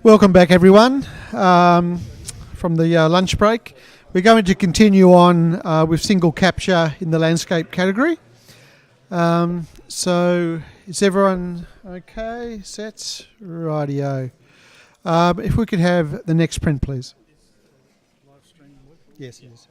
Welcome back, everyone, from the lunch break. We're going to continue on with single capture in the landscape category. So is everyone okay? Set? Rightio. If we could have the next print, please. Yes, it is.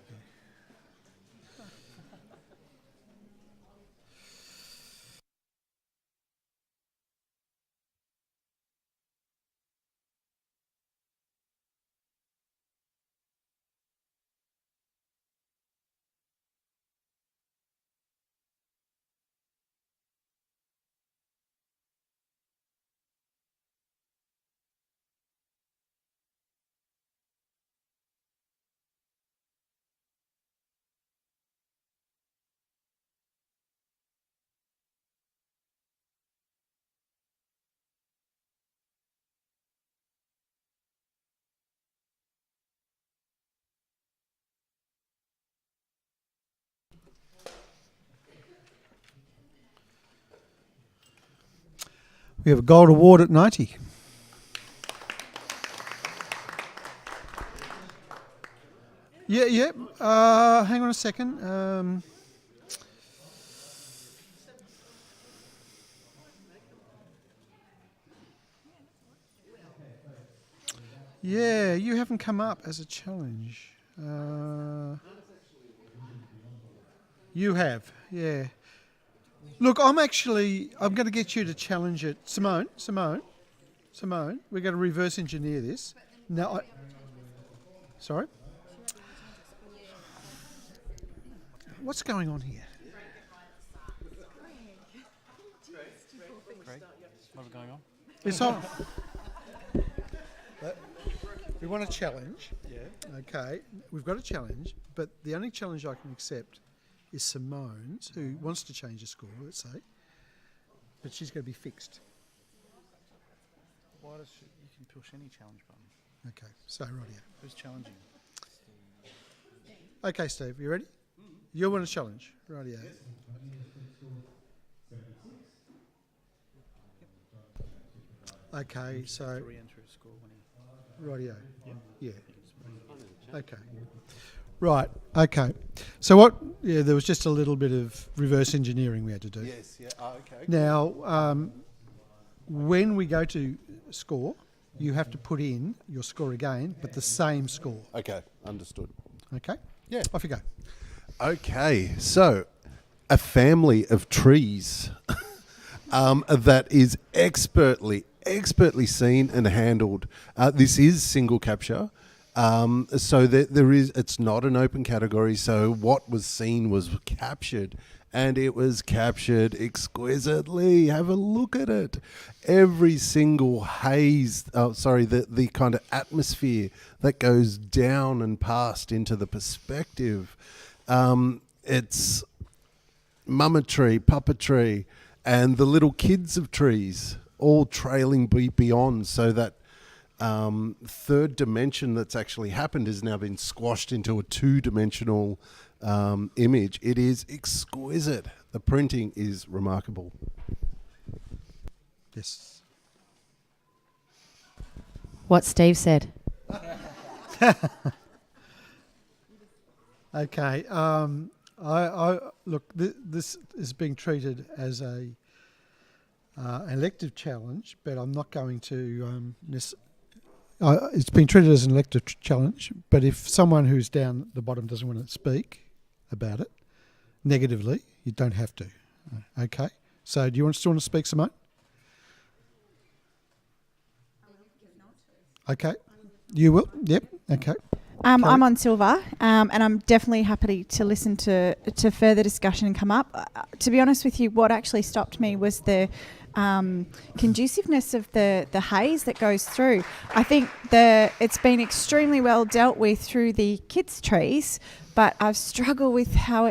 We have a gold award at 90. Yeah. Hang on a second. Yeah, you haven't come up as a challenge. You have, yeah. Look, I'm going to get you to challenge it. Simone, we're going to reverse engineer this. No, sorry? What's going on here? Craig, what's going on? It's on. We want a challenge. Yeah. Okay, we've got a challenge, but the only challenge I can accept is Simone's, who wants to change the score, let's say, but she's going to be fixed. Why does you can push any challenge button? Okay, so rightio. Who's challenging? Okay, Steve, you ready? You want a challenge, rightio. Okay, so Re-enter a score when rightio. Yeah. Okay. Right. Okay. So what? Yeah, there was just a little bit of reverse engineering we had to do. Yes. Yeah. Okay. Now, when we go to score, you have to put in your score again, but the same score. Okay. Understood. Okay? Yeah. Off you go. Okay. So, a family of trees that is expertly seen and handled. This is single capture. So there is. It's not an open category. So what was seen was captured, and it was captured exquisitely. Have a look at it. Every single haze. The kind of atmosphere that goes down and past into the perspective. It's mama tree, papa tree, and the little kids of trees all trailing beyond, so that third dimension that's actually happened has now been squashed into a two-dimensional image. It is exquisite. The printing is remarkable. Yes. What Steve said. Okay. I look. This is being treated as a elective challenge, but I'm not going to. It's been treated as an elective challenge, but if someone who's down at the bottom doesn't want to speak about it negatively, you don't have to. Okay. So, do you still want to speak, Simone? Okay. You will. Yep. Okay. I'm on silver, and I'm definitely happy to listen to further discussion and come up. To be honest with you, what actually stopped me was the conduciveness of the haze that goes through. I think it's been extremely well dealt with through the kids' trees, but I've struggled with how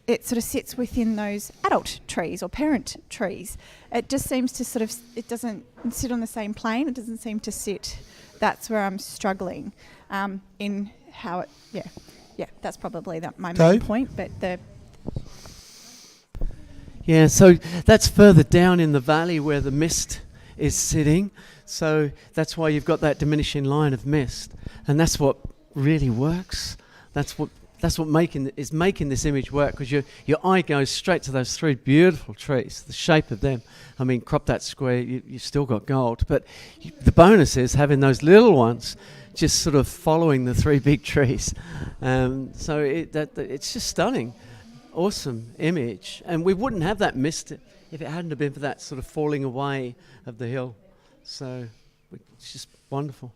it sort of sits within those adult trees or parent trees. It just seems to it doesn't sit on the same plane. It doesn't seem to sit. That's where I'm struggling in how it. Yeah. That's probably my main point. But Yeah, so that's further down in the valley where the mist is sitting. So that's why you've got that diminishing line of mist, and that's what really works. That's what making this image work, because your eye goes straight to those three beautiful trees, the shape of them. I mean, crop that square, you still got gold, but the bonus is having those little ones just sort of following the three big trees. So it's just stunning, awesome image, and we wouldn't have that mist if it hadn't have been for that sort of falling away of the hill. So it's just wonderful.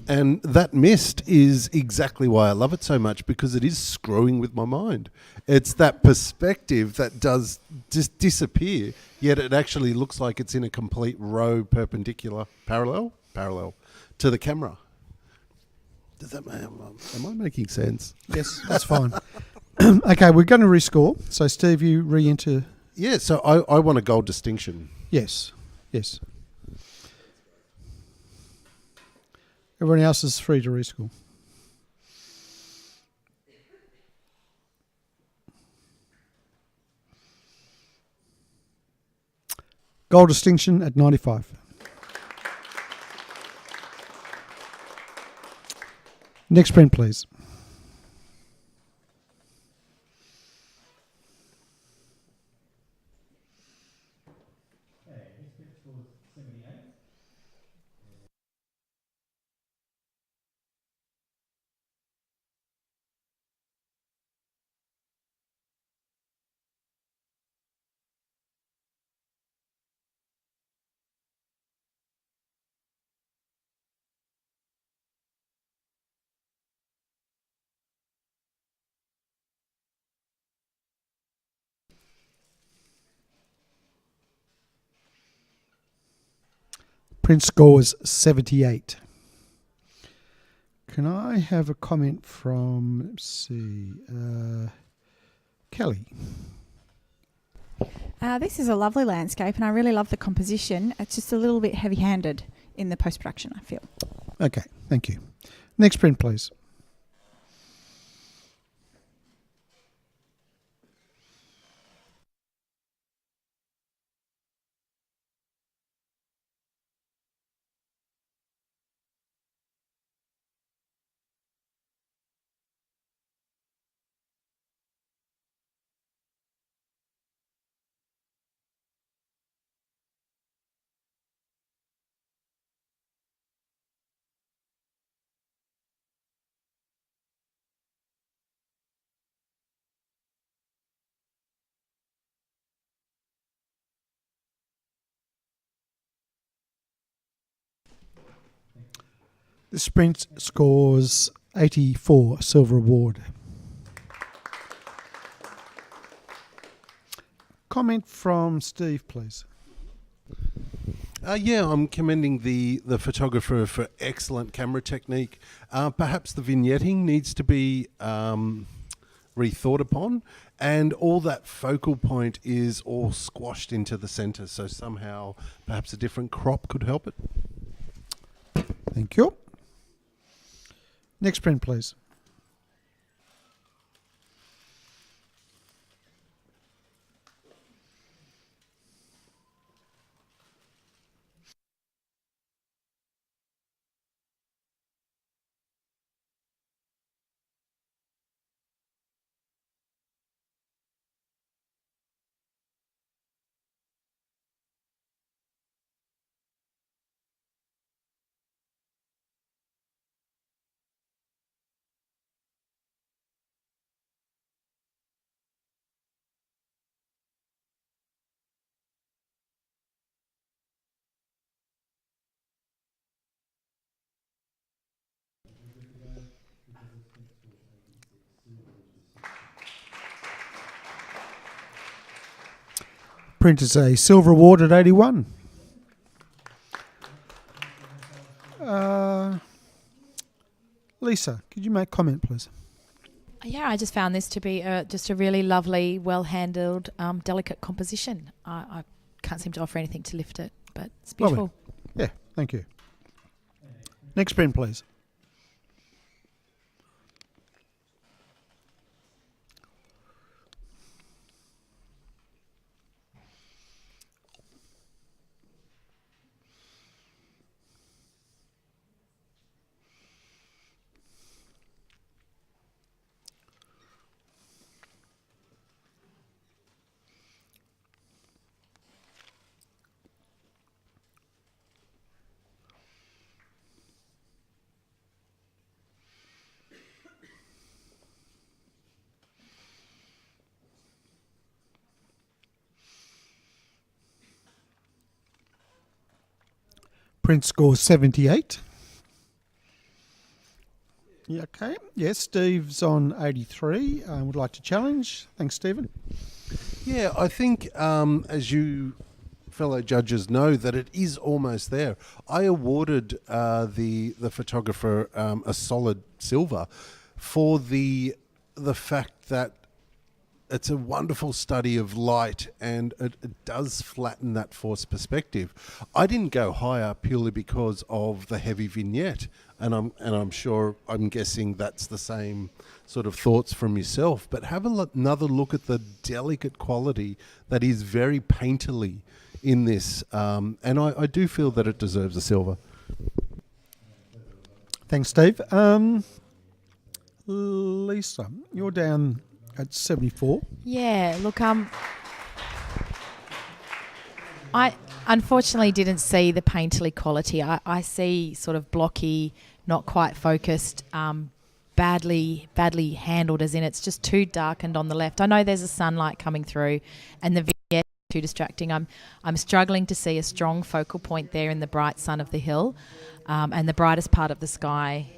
And that mist is exactly why I love it so much, because it is screwing with my mind. It's that perspective that does just disappear, yet it actually looks like it's in a complete row perpendicular, parallel to the camera. Does that am I making sense? Yes, that's fine. Okay, we're going to rescore. So, Steve, you re-enter. Yeah, so I want a gold distinction. Yes. Everyone else is free to rescore. Gold distinction at 95. Next print, please. Print scores 78. Can I have a comment from, let's see, Kelly? This is a lovely landscape, and I really love the composition. It's just a little bit heavy-handed in the post-production, I feel. Okay, thank you. Next print, please. The sprint scores 84, silver award. Comment from Steve, please. Yeah, I'm commending the photographer for excellent camera technique. Perhaps the vignetting needs to be rethought upon, and all that focal point is all squashed into the centre, so somehow perhaps a different crop could help it. Thank you. Next print, please. Print is a silver award at 81. Lisa, could you make comment, please? Yeah, I just found this to be just a really lovely, well-handled, delicate composition. I can't seem to offer anything to lift it, but it's beautiful. Lovely. Yeah, thank you. Next print, please. Print scores 78. Yeah, okay. Yes, Steve's on 83. Would like to challenge. Thanks, Stephen. Yeah, I think as you fellow judges know that it is almost there. I awarded the photographer a solid silver for the fact that it's a wonderful study of light, and it does flatten that forced perspective. I didn't go higher purely because of the heavy vignette, and I'm guessing that's the same sort of thoughts from yourself. But have another look at the delicate quality that is very painterly in this, and I do feel that it deserves a silver. Thanks, Steve. Lisa, you're down at 74. Yeah, look, I unfortunately didn't see the painterly quality. I see sort of blocky, not quite focused, badly handled, as in it's just too darkened on the left. I know there's a sunlight coming through and the vignette is too distracting. I'm struggling to see a strong focal point there in the bright sun of the hill, and the brightest part of the sky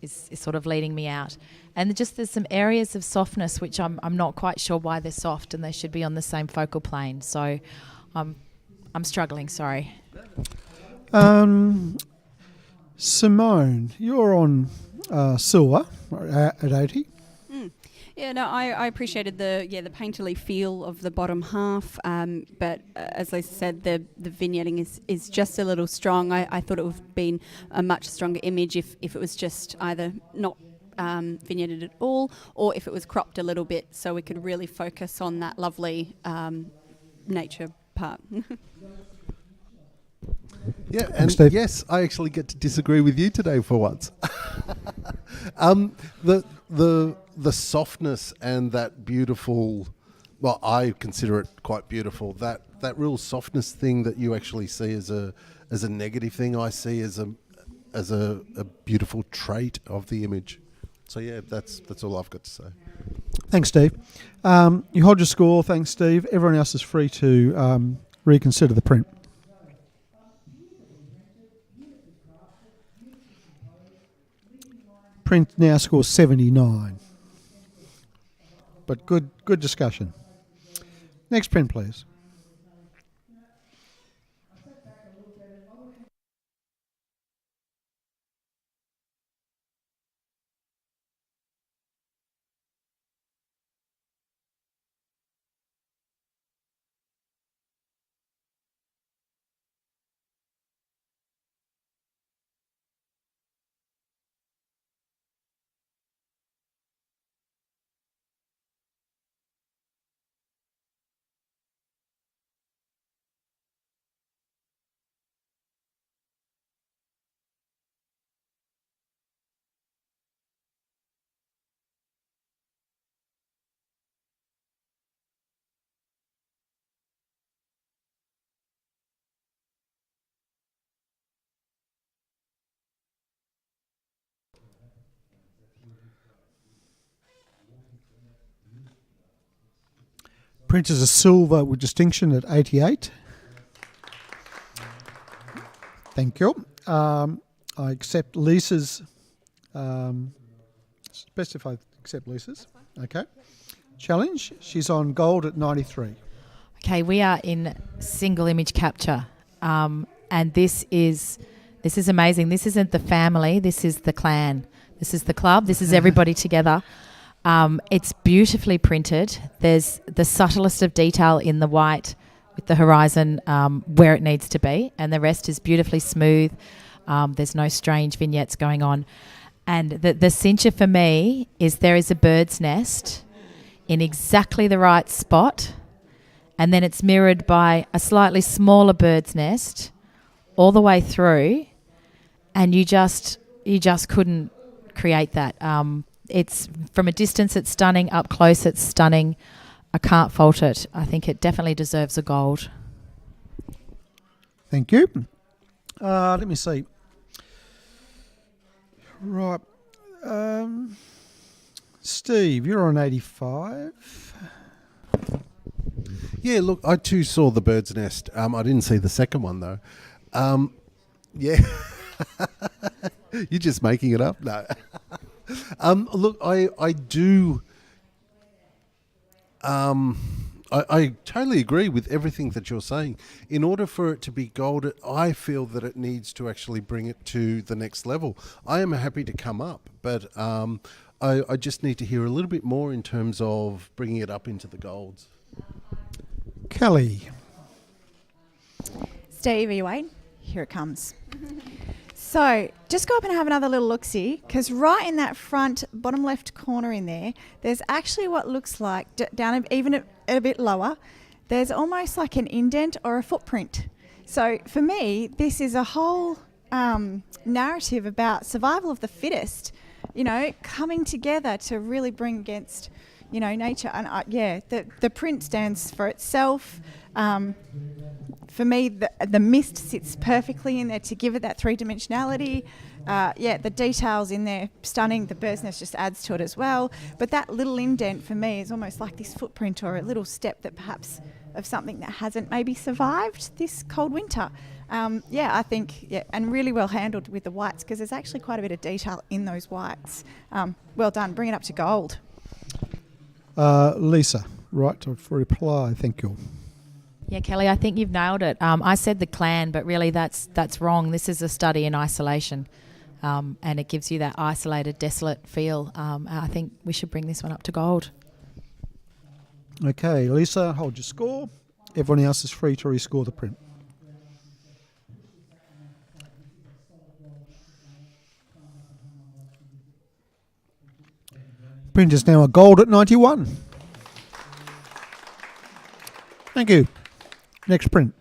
is sort of leading me out. And just there's some areas of softness which I'm not quite sure why they're soft, and they should be on the same focal plane. So I'm struggling, sorry. Simone, you're on silver at 80. Yeah, no, I appreciated the painterly feel of the bottom half, but as I said, the vignetting is just a little strong. I thought it would have been a much stronger image if it was just either not vignetted at all, or if it was cropped a little bit, so we could really focus on that lovely nature part. Yeah, and Thanks, Steve. yes, I actually get to disagree with you today for once. The softness and that beautiful, well, I consider it quite beautiful. That real softness thing that you actually see as a negative thing, I see as a beautiful trait of the image. So yeah, that's all I've got to say. Thanks, Steve. You hold your score. Thanks, Steve. Everyone else is free to reconsider the print. Print now scores 79. But good discussion. Next print, please. Print is a silver with distinction at 88. Thank you. I accept Lisa's. It's best if I accept Lisa's. Okay. Challenge. She's on gold at 93. Okay, we are in single image capture, and this is amazing. This isn't the family. This is the clan. This is the club. This is everybody together. It's beautifully printed. There's the subtlest of detail in the white with the horizon where it needs to be, and the rest is beautifully smooth. There's no strange vignettes going on. And the cincher for me is there is a bird's nest in exactly the right spot, and then it's mirrored by a slightly smaller bird's nest all the way through, and you just couldn't create that. It's from a distance, it's stunning. Up close, it's stunning. I can't fault it. I think it definitely deserves a gold. Thank you. Let me see. Right. Steve, you're on 85. Yeah, look, I too saw the bird's nest. I didn't see the second one though. Yeah. You're just making it up? No. Look, I do. I totally agree with everything that you're saying. In order for it to be gold, I feel that it needs to actually bring it to the next level. I am happy to come up, but I just need to hear a little bit more in terms of bringing it up into the golds. Kelly. Steve, are you waiting? Here it comes. So just go up and have another little look-see, because right in that front bottom left corner in there, there's actually what looks like, down even a bit lower, there's almost like an indent or a footprint. So for me, this is a whole narrative about survival of the fittest, you know, coming together to really bring against, you know, nature. And the print stands for itself. For me, the mist sits perfectly in there to give it that three-dimensionality. The details in there, stunning. The bird's nest just adds to it as well. But that little indent for me is almost like this footprint or a little step that perhaps of something that hasn't maybe survived this cold winter. I think, and really well handled with the whites, because there's actually quite a bit of detail in those whites. Well done. Bring it up to gold. Lisa, right to reply. Thank you. Yeah, Kelly, I think you've nailed it. I said the clan, but really that's wrong. This is a study in isolation, and it gives you that isolated, desolate feel. I think we should bring this one up to gold. Okay, Lisa, hold your score. Everyone else is free to rescore the print. Print is now a gold at 91. Thank you. Next print.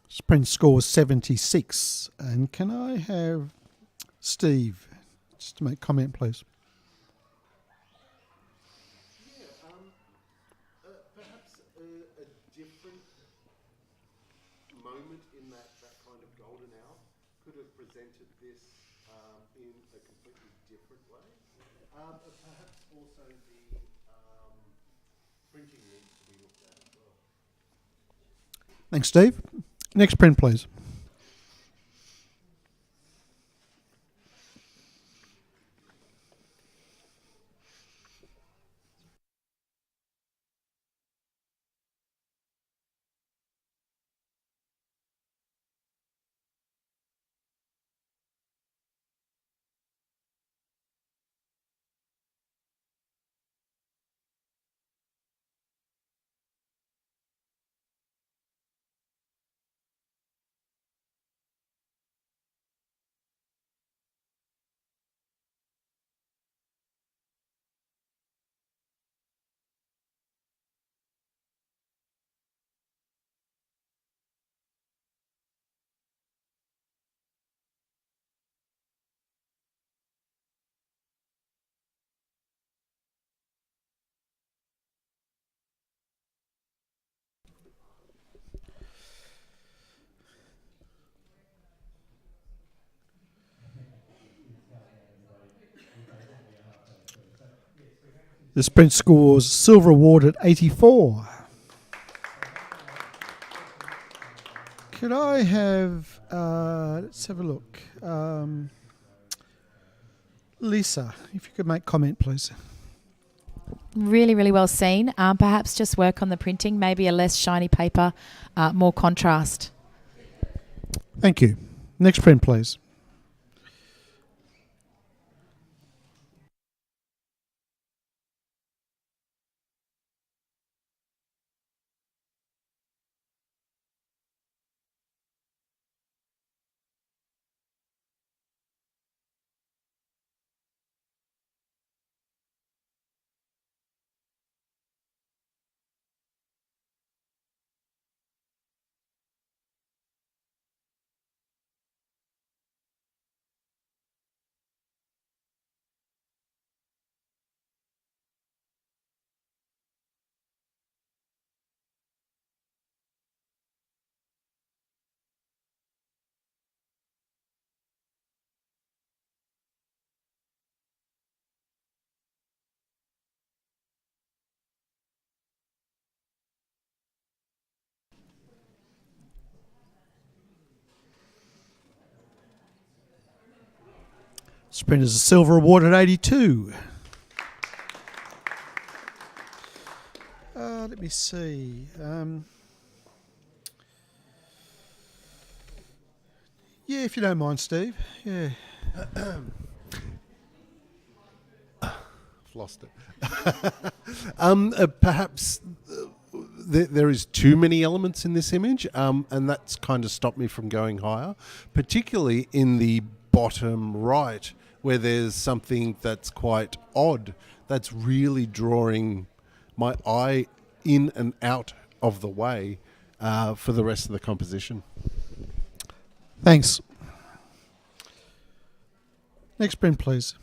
Sprint score 76. And can I have Steve just to make comment, please? Perhaps a different moment in that kind of golden hour could have presented this in a completely different way. Perhaps also the printing needs to be looked at as well. Thanks, Steve. Next print, please. The sprint scores silver award at 84. Could I have, let's have a look. Lisa, if you could make comment, please. Really, really well seen. Perhaps just work on the printing, maybe a less shiny paper, more contrast. Thank you. Next print, please. Next print is a silver award at 82. Let me see. Yeah, if you don't mind, Steve. Yeah. I've lost it. Perhaps there is too many elements in this image, and that's kind of stopped me from going higher, particularly in the bottom right, where there's something that's quite odd, that's really drawing my eye in and out of the way for the rest of the composition. Thanks. Next print, please.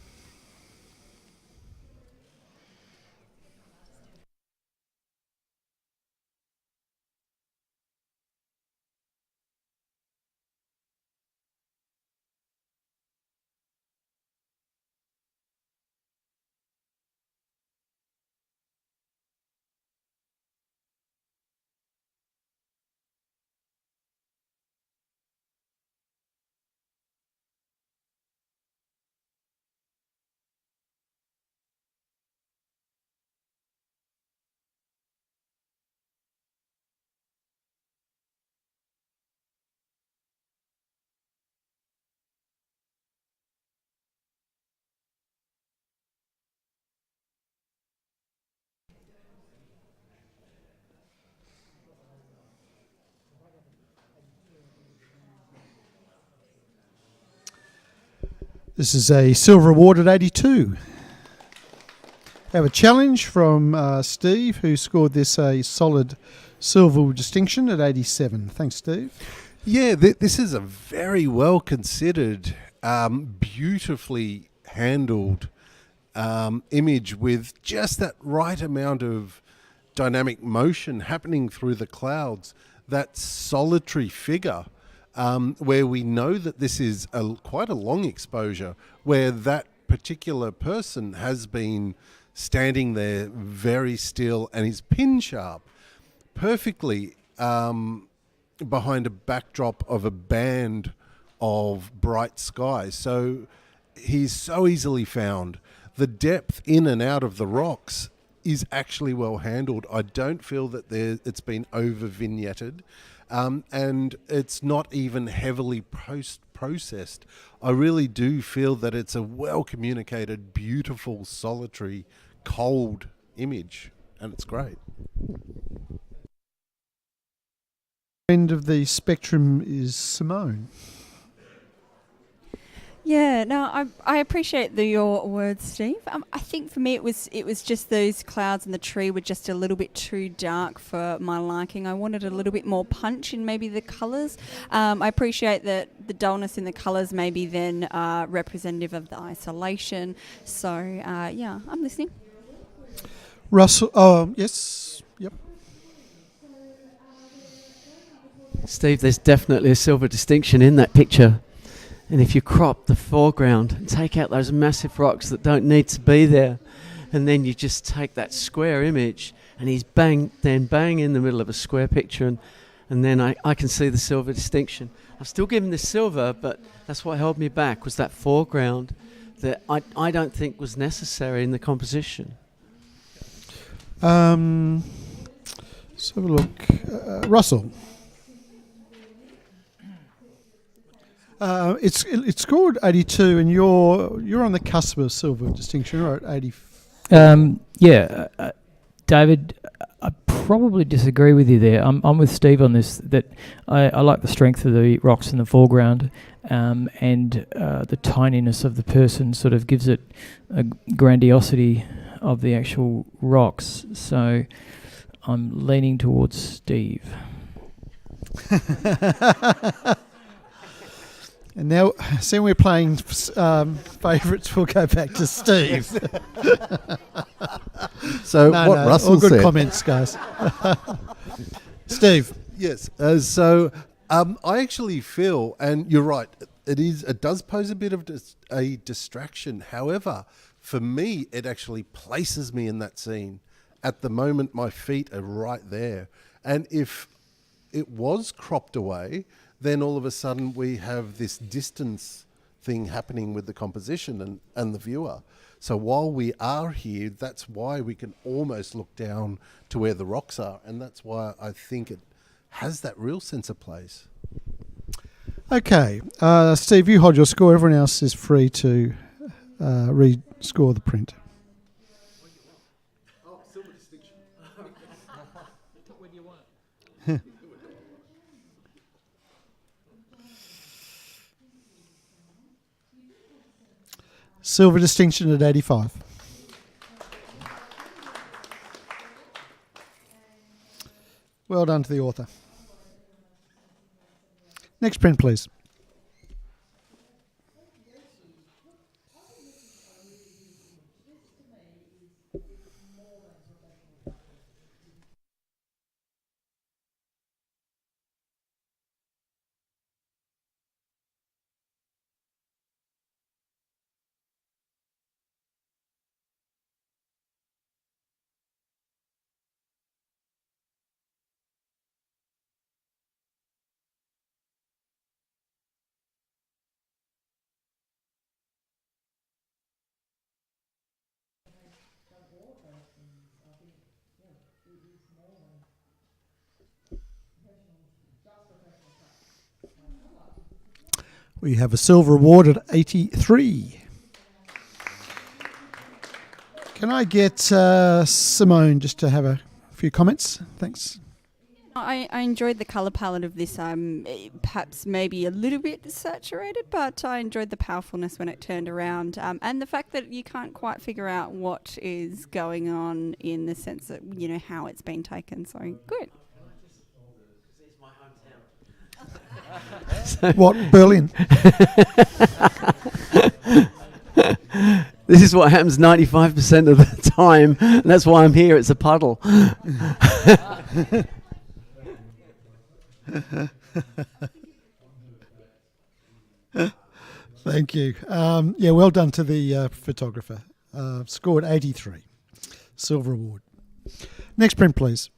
This is a silver award at 82. I have a challenge from Steve, who scored this a solid silver distinction at 87. Thanks, Steve. Yeah, this is a very well considered, beautifully handled image with just that right amount of dynamic motion happening through the clouds, that solitary figure. Where we know that this is quite a long exposure, where that particular person has been standing there very still and is pin sharp, perfectly behind a backdrop of a band of bright skies. So he's so easily found. The depth in and out of the rocks is actually well handled. I don't feel that it's been over vignetted. And it's not even heavily processed. I really do feel that it's a well-communicated, beautiful, solitary, cold image, and it's great. End of the spectrum is Simone. Yeah, no, I appreciate your words, Steve. I think for me it was just those clouds and the tree were just a little bit too dark for my liking. I wanted a little bit more punch in maybe the colours. I appreciate that the dullness in the colours maybe then representative of the isolation. So yeah, I'm listening. Russell, yes, yep. Steve, there's definitely a silver distinction in that picture. And if you crop the foreground and take out those massive rocks that don't need to be there, and then you just take that square image and he's bang in the middle of a square picture, and then I can see the silver distinction. I'm still giving this silver, but that's what held me back, was that foreground that I don't think was necessary in the composition. Let's have a look. Russell. It's scored 82, and you're on the cusp of silver distinction, right? 80. David, I probably disagree with you there. I'm with Steve on this. That I like the strength of the rocks in the foreground, and the tininess of the person sort of gives it a grandiosity of the actual rocks. So I'm leaning towards Steve. And now, seeing we're playing favourites, we'll go back to Steve. So what Russell all good said. comments, guys. Steve. Yes. So I actually feel, and you're right, it does pose a bit of a distraction. However, for me, it actually places me in that scene. At the moment, my feet are right there. And if it was cropped away, then all of a sudden we have this distance thing happening with the composition and the viewer. So while we are here, that's why we can almost look down to where the rocks are, and that's why I think it has that real sense of place. Okay, Steve, you hold your score. Everyone else is free to re-score the print. Silver distinction at 85. Well done to the author. Next print, please. We have a silver award at 83. Can I get Simone just to have a few comments? Thanks. I enjoyed the colour palette of this. Perhaps maybe a little bit saturated, but I enjoyed the powerfulness when it turned around, and the fact that you can't quite figure out what is going on in the sense that how it's been taken. So good. What, Berlin? This is what happens 95% of the time. And that's why I'm here. It's a puddle. Thank you. Well done to the photographer. Scored 83. Silver award. Next print, please.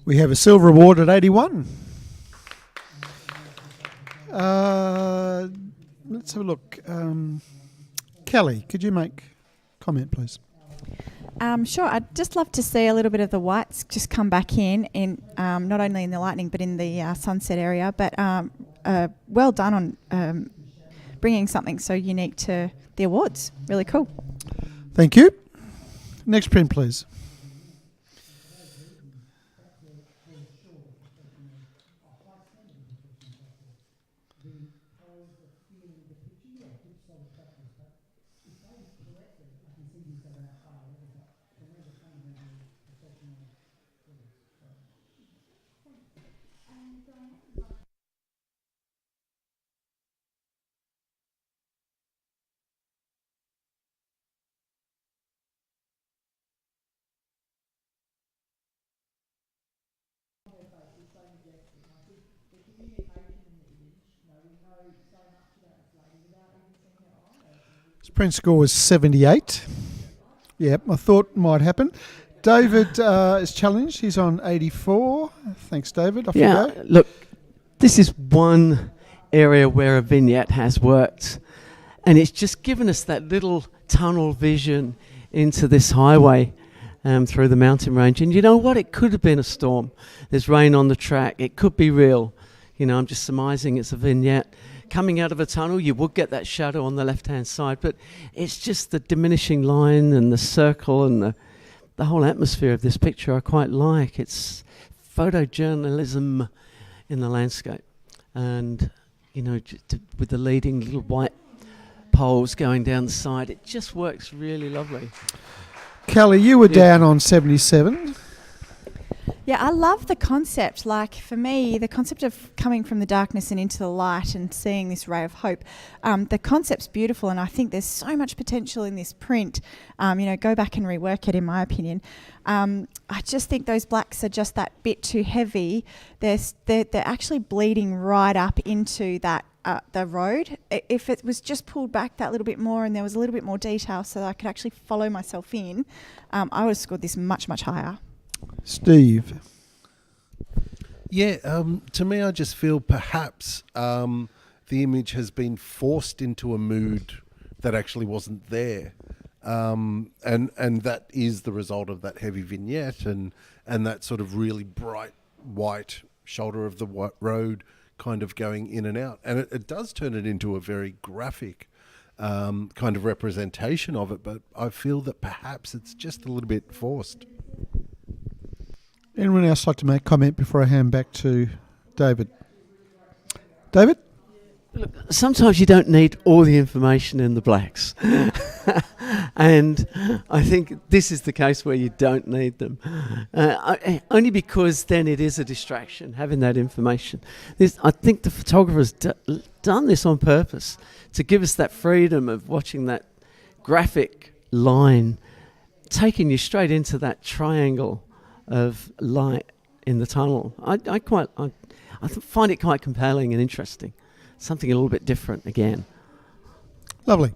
We have a silver award at 81. Let's have a look. Kelly, could you make comment, please? Sure. I'd just love to see a little bit of the whites just come back in not only in the lightning but in the sunset area. But well done on bringing something so unique to the awards. Really cool. Thank you. Next print, please. Print score was 78. Yep, I thought might happen. David is challenged. He's on 84. Thanks, David. Off you go. Look, this is one area where a vignette has worked, and it's just given us that little tunnel vision into this highway through the mountain range. And you know what? It could have been a storm. There's rain on the track. It could be real. I'm just surmising it's a vignette. coming out of a tunnel, you would get that shadow on the left-hand side, but it's just the diminishing line and the circle and the whole atmosphere of this picture I quite like. It's photojournalism in the landscape. And, you know, with the leading little white poles going down the side, it just works really lovely. Kelly, you were Yeah. down on 77. Yeah, I love the concept. Like, for me, the concept of coming from the darkness and into the light and seeing this ray of hope, the concept's beautiful, and I think there's so much potential in this print. Go back and rework it, in my opinion. I just think those blacks are just that bit too heavy. They're actually bleeding right up into that the road. If it was just pulled back that little bit more and there was a little bit more detail so that I could actually follow myself in, I would have scored this much, much higher. Steve. Yeah, to me, I just feel perhaps the image has been forced into a mood that actually wasn't there. And that is the result of that heavy vignette and that sort of really bright white shoulder of the road kind of going in and out. And it does turn it into a very graphic kind of representation of it, but I feel that perhaps it's just a little bit forced. Anyone else like to make comment before I hand back to David? David? Look, sometimes you don't need all the information in the blacks. And I think this is the case where you don't need them. Only because then it is a distraction, having that information. I think the photographer's done this on purpose to give us that freedom of watching that graphic line, taking you straight into that triangle of light in the tunnel. I find it quite compelling and interesting. Something a little bit different again. Lovely.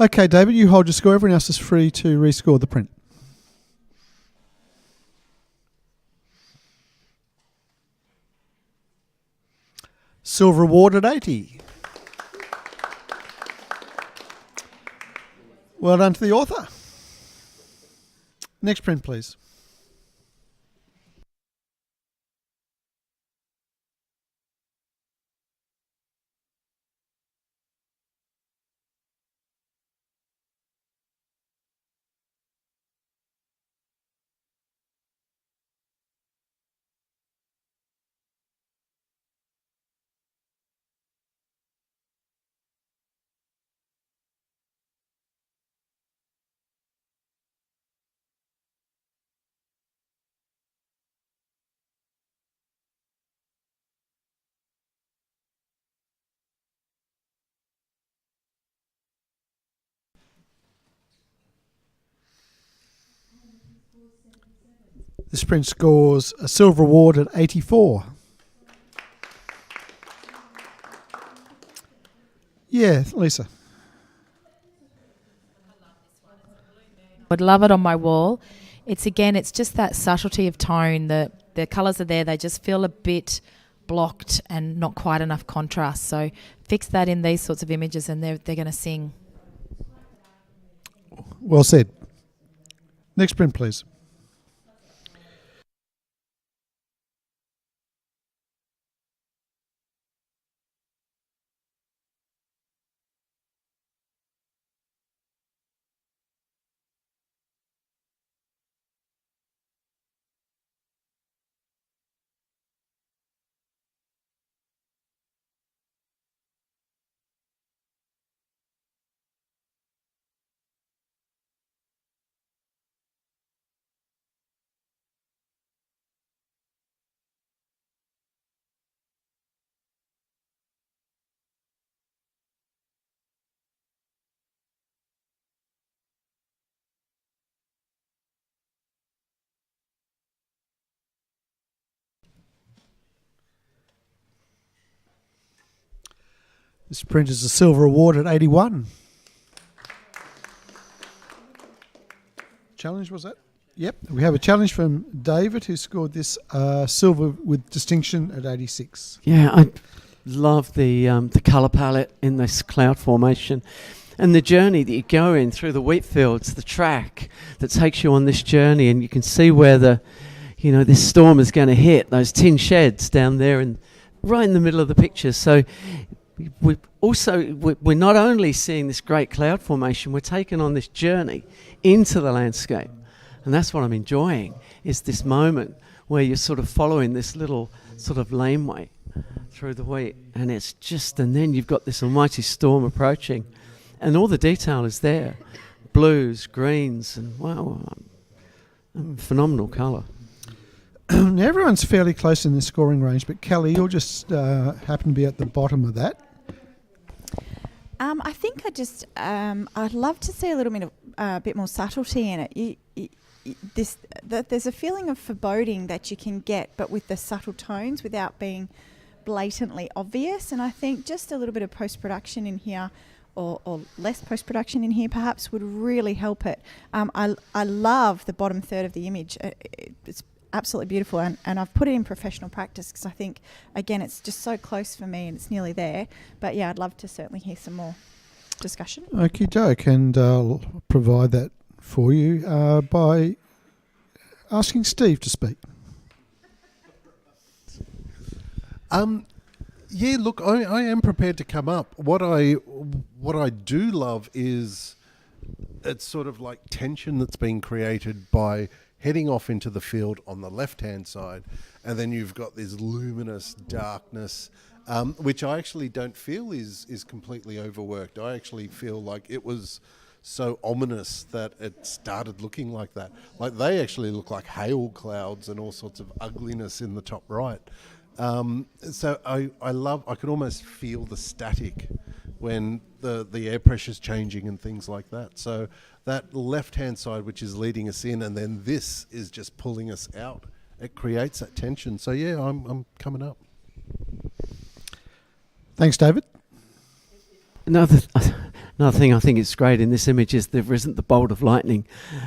Okay, David, you hold your score. Everyone else is free to rescore the print. Silver award at 80. Well done to the author. Next print, please. This print scores a silver award at 84. Yeah, Lisa. Would love it on my wall. It's just that subtlety of tone. The colours are there. They just feel a bit blocked and not quite enough contrast. So fix that in these sorts of images and they're going to sing. Well said. Next print, please. This print is a silver award at 81. Challenge, was that? Yep. We have a challenge from David, who scored this silver with distinction at 86. Yeah, I love the colour palette in this cloud formation and the journey that you go in through the wheat fields, the track that takes you on this journey, and you can see where this storm is going to hit, those tin sheds down there and right in the middle of the picture. So we're not only seeing this great cloud formation, we're taken on this journey into the landscape. And that's what I'm enjoying, is this moment where you're sort of following this little sort of laneway through the wheat. And it's just, and then you've got this almighty storm approaching. And all the detail is there. Blues, greens, and wow, phenomenal colour. Now everyone's fairly close in the scoring range, but Kelly, you'll just happen to be at the bottom of that. I think I'd love to see a little bit of bit more subtlety in it. There's a feeling of foreboding that you can get, but with the subtle tones without being blatantly obvious. And I think just a little bit of post-production in here, or less post-production in here perhaps, would really help it. I love the bottom third of the image. It's absolutely beautiful, and I've put it in professional practice because I think, again, it's just so close for me and it's nearly there. But yeah, I'd love to certainly hear some more discussion. Okie doke, and I'll provide that for you by asking Steve to speak. Yeah, look, I am prepared to come up. What I do love is it's sort of like tension that's being created by heading off into the field on the left-hand side, and then you've got this luminous darkness, which I actually don't feel is completely overworked. I actually feel like it was so ominous that it started looking like that. Like they actually look like hail clouds and all sorts of ugliness in the top right. So I could almost feel the static when the air pressure's changing and things like that. So that left-hand side, which is leading us in, and then this is just pulling us out, it creates that tension. So yeah, I'm coming up. Thanks, David. Another thing I think is great in this image is there isn't the bolt of lightning.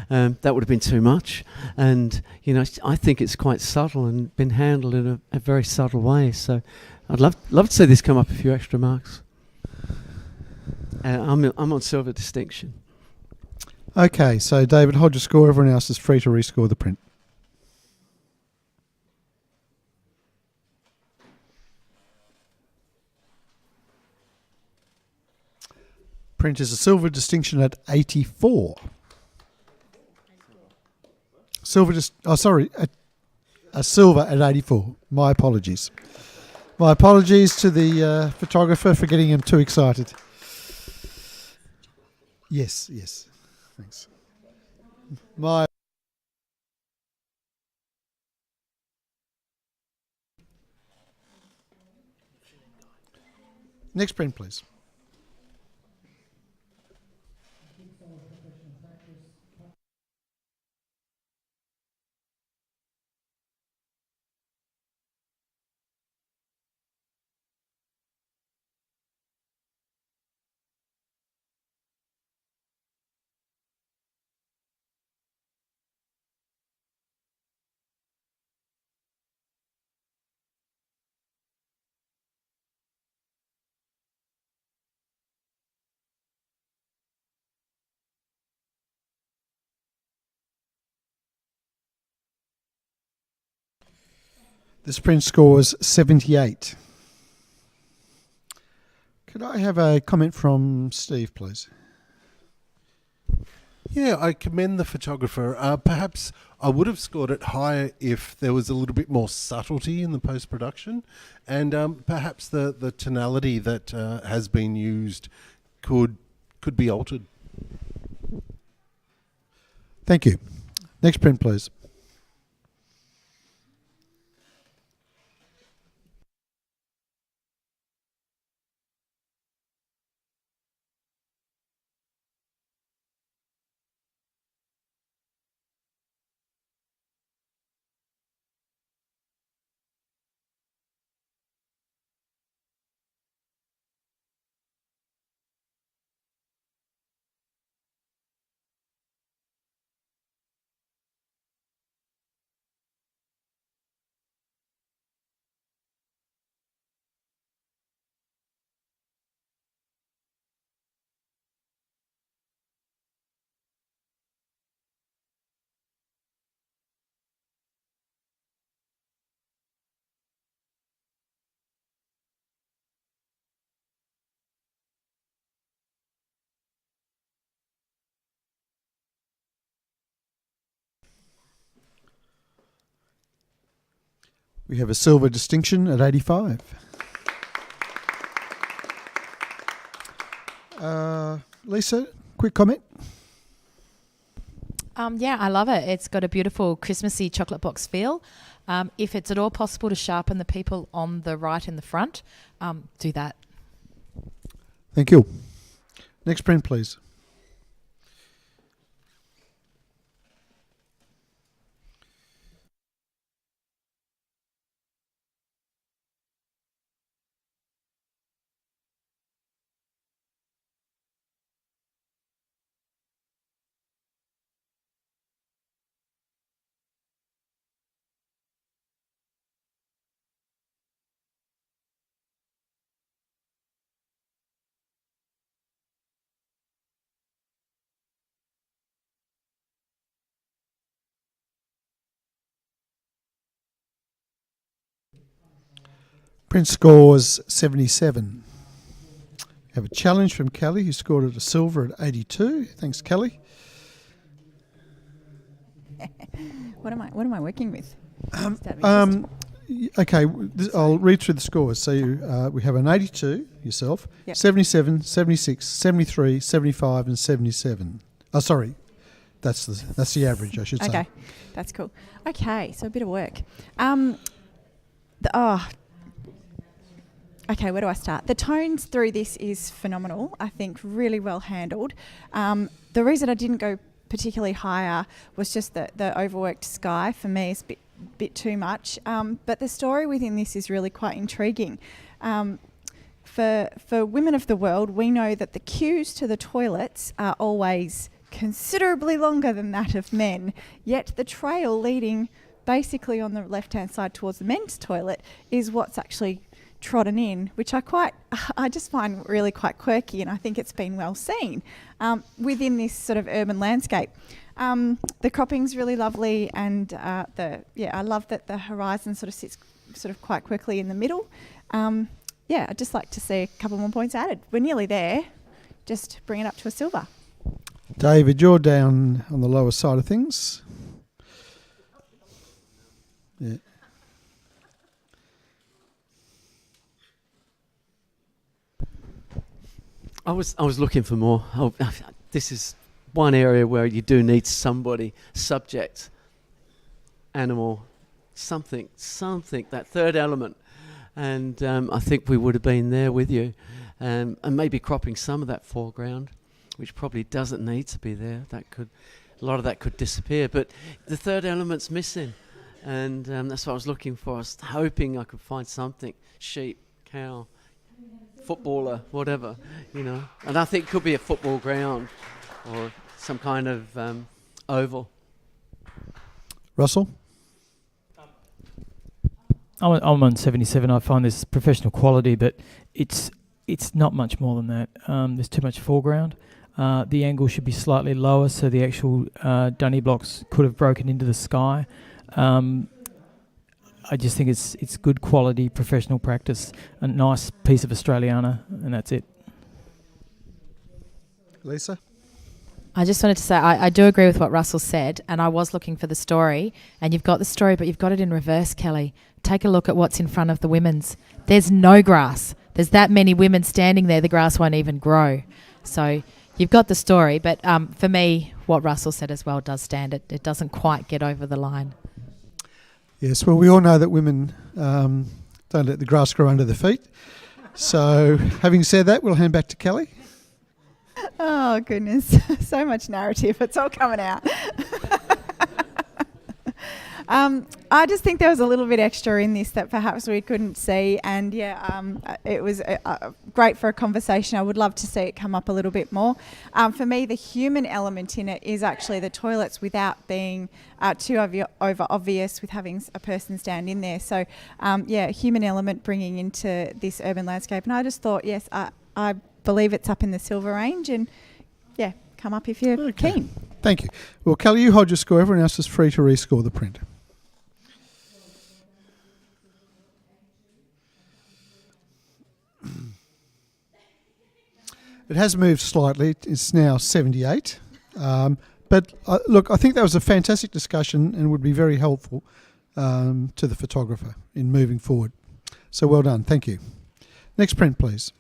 That would have been too much. And, I think it's quite subtle and been handled in a very subtle way. So I'd love to see this come up a few extra marks. I'm on silver distinction. Okay, so David, hold your score. Everyone else is free to rescore the print. Print is a silver distinction at 84. A silver at 84. My apologies. My apologies to the photographer for getting him too excited. Yes. Thanks. Next print, please. This print scores 78. Could I have a comment from Steve, please? Yeah, I commend the photographer. Perhaps I would have scored it higher if there was a little bit more subtlety in the post-production, and perhaps the tonality that has been used could be altered. Thank you. Next print, please. We have a silver distinction at 85. Lisa, quick comment? Yeah, I love it. It's got a beautiful Christmassy chocolate box feel. If it's at all possible to sharpen the people on the right in the front, do that. Thank you. Next print, please. Print scores 77. We have a challenge from Kelly, who scored at a silver at 82. Thanks, Kelly. What am I working with? Just out of interest. Okay, I'll read through the scores. So we have an 82, yourself, Yep. 77, 76, 73, 75 and 77. Oh, sorry. That's the average, I should say. Okay, that's cool. Okay, so a bit of work. Okay, where do I start? The tones through this is phenomenal. I think really well handled. The reason I didn't go particularly higher was just the overworked sky for me is a bit too much. But the story within this is really quite intriguing. For women of the world, we know that the queues to the toilets are always considerably longer than that of men, yet the trail leading basically on the left-hand side towards the men's toilet is what's actually trodden in, which I just find really quite quirky, and I think it's been well seen within this sort of urban landscape. The cropping's really lovely, and I love that the horizon sort of sits sort of quite quickly in the middle. I'd just like to see a couple more points added. We're nearly there. Just bring it up to a silver. David, you're down on the lower side of things. Yeah. I was looking for more. This is one area where you do need somebody, subject, animal, something, that third element. And I think we would have been there with you. And maybe cropping some of that foreground, which probably doesn't need to be there. A lot of that could disappear. But the third element's missing. And that's what I was looking for. I was hoping I could find something. Sheep, cow, footballer, whatever, And I think it could be a football ground or some kind of oval. Russell? I'm on 77. I find this professional quality, but it's not much more than that. There's too much foreground. The angle should be slightly lower, so the actual dunny blocks could have broken into the sky. I just think it's good quality professional practice, a nice piece of Australiana, and that's it. Lisa? I just wanted to say I do agree with what Russell said, and I was looking for the story, and you've got the story, but you've got it in reverse, Kelly. Take a look at what's in front of the women's. There's no grass. There's that many women standing there, the grass won't even grow. So you've got the story, but for me, what Russell said as well does stand. It doesn't quite get over the line. Yes, well, we all know that women don't let the grass grow under their feet. So, having said that, we'll hand back to Kelly. Oh, goodness. So much narrative. It's all coming out. I just think there was a little bit extra in this that perhaps we couldn't see. And, it was great for a conversation. I would love to see it come up a little bit more. For me, the human element in it is actually the toilets without being too over obvious with having a person stand in there. So, human element bringing into this urban landscape. And I just thought, yes, I believe it's up in the silver range. And, come up if you're keen. Thank you. Well, Kelly, you hold your score. Everyone else is free to rescore the print. It has moved slightly. It's now 78. But look, I think that was a fantastic discussion and would be very helpful to the photographer in moving forward. So well done. Thank you. Next print, please.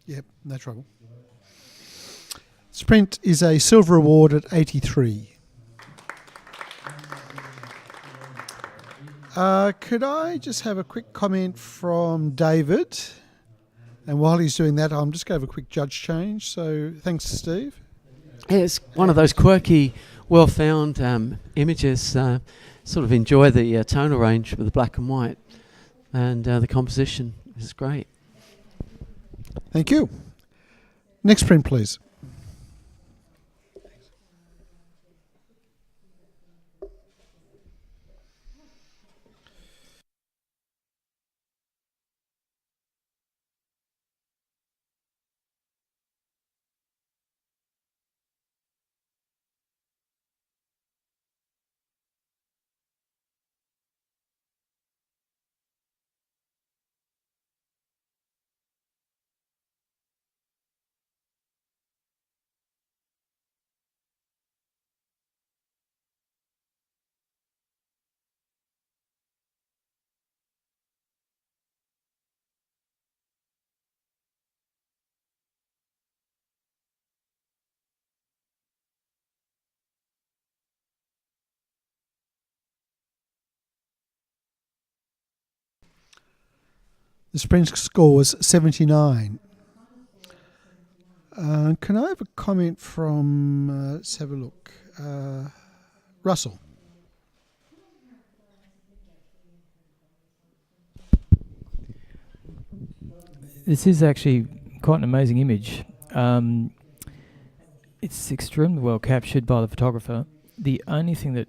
Yep, no trouble. Sprint is a silver award at 83. Could I just have a quick comment from David? And while he's doing that, I'm just going to have a quick judge change. So thanks, Steve. Yeah, it's one of those quirky, well-found images. Sort of enjoy the tonal range with the black and white, and the composition is great. Thank you. Next print, please. The sprint score was 79. Can I have a comment from, let's have a look, Russell? This is actually quite an amazing image. It's extremely well captured by the photographer. The only thing that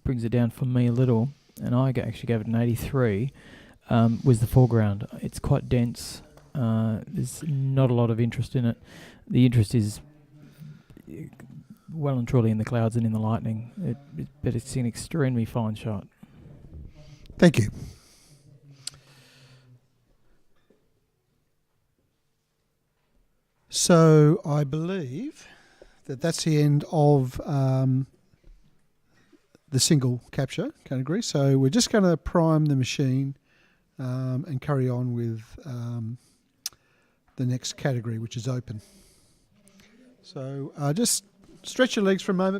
brings it down for me a little, and I actually gave it an 83, was the foreground. It's quite dense. There's not a lot of interest in it. The interest is well and truly in the clouds and in the lightning. But it's an extremely fine shot. Thank you. So I believe that that's the end of the single capture category. So we're just going to prime the machine and carry on with the next category, which is open. So just stretch your legs for a moment.